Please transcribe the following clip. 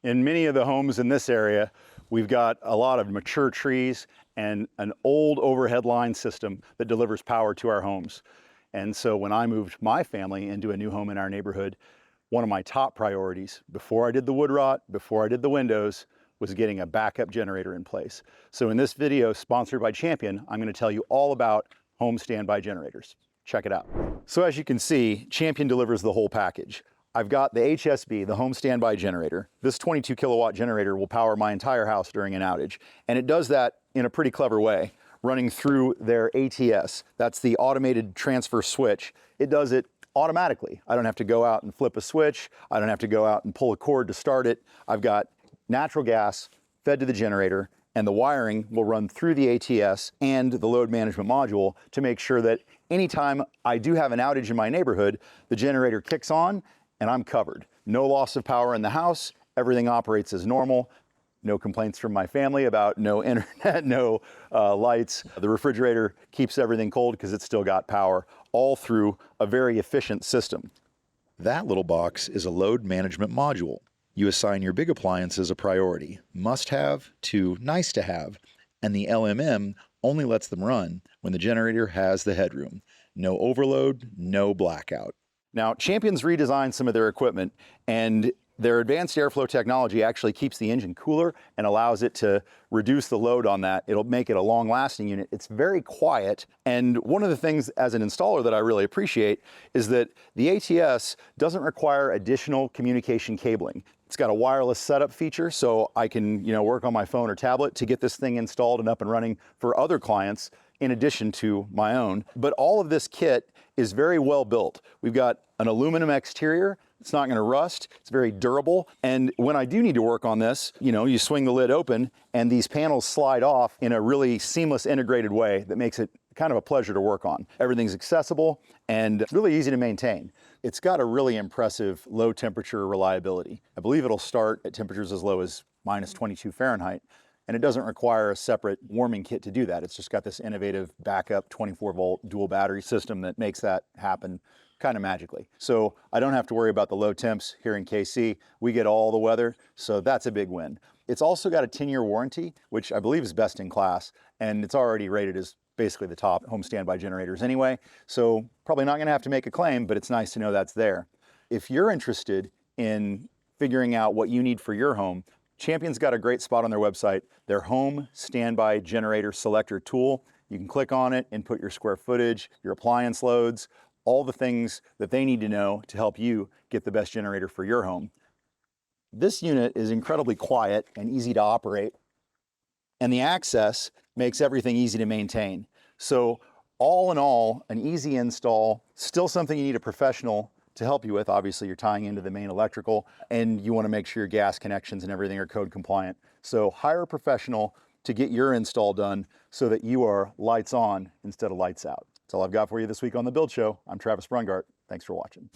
In many of the homes in this area, we've got a lot of mature trees and an old overhead line system that delivers power to our homes. And so when I moved my family into a new home in our neighborhood, one of my top priorities before I did the wood rot, before I did the windows, was getting a backup generator in place. So in this video, sponsored by Champion, I'm going to tell you all about home standby generators. Check it out. So as you can see, Champion delivers the whole package. I've got the HSB, the home standby generator. This 22 kilowatt generator will power my entire house during an outage. And it does that in a pretty clever way, running through their ATS. That's the automated transfer switch. It does it automatically. I don't have to go out and flip a switch. I don't have to go out and pull a cord to start it. I've got natural gas fed to the generator, and the wiring will run through the ATS and the load management module to make sure that anytime I do have an outage in my neighborhood, the generator kicks on and I'm covered. No loss of power in the house, everything operates as normal, no complaints from my family about no internet, no lights. The refrigerator keeps everything cold because it's still got power, all through a very efficient system. That little box is a load management module. You assign your big appliances a priority, must have to nice to have, and the LMM only lets them run when the generator has the headroom. No overload, no blackout. Now, Champion's redesigned some of their equipment, and their advanced airflow technology actually keeps the engine cooler and allows it to reduce the load on that. It'll make it a long-lasting unit. It's very quiet, and one of the things as an installer that I really appreciate is that the ATS doesn't require additional communication cabling. It's got a wireless setup feature, so I can, work on my phone or tablet to get this thing installed and up and running for other clients in addition to my own. But all of this kit is very well built. We've got an aluminum exterior. It's not going to rust. It's very durable. And when I do need to work on this, you swing the lid open and these panels slide off in a really seamless integrated way that makes it kind of a pleasure to work on. Everything's accessible and really easy to maintain. It's got a really impressive low temperature reliability. I believe it'll start at temperatures as low as minus 22 Fahrenheit. And it doesn't require a separate warming kit to do that. It's just got this innovative backup 24-volt dual battery system that makes that happen kind of magically. So I don't have to worry about the low temps here in KC. We get all the weather, so that's a big win. It's also got a 10-year warranty, which I believe is best in class, and it's already rated as basically the top home standby generators anyway. So probably not going to have to make a claim, but it's nice to know that's there. If you're interested in figuring out what you need for your home, Champion's got a great spot on their website, their home standby generator selector tool. You can click on it and put your square footage, your appliance loads, all the things that they need to know to help you get the best generator for your home. This unit is incredibly quiet and easy to operate, and the access makes everything easy to maintain. So all in all, an easy install, still something you need a professional to help you with. Obviously, you're tying into the main electrical, and you want to make sure your gas connections and everything are code compliant. So hire a professional to get your install done so that you are lights on instead of lights out. That's all I've got for you this week on The Build Show. I'm Travis Brungart. Thanks for watching.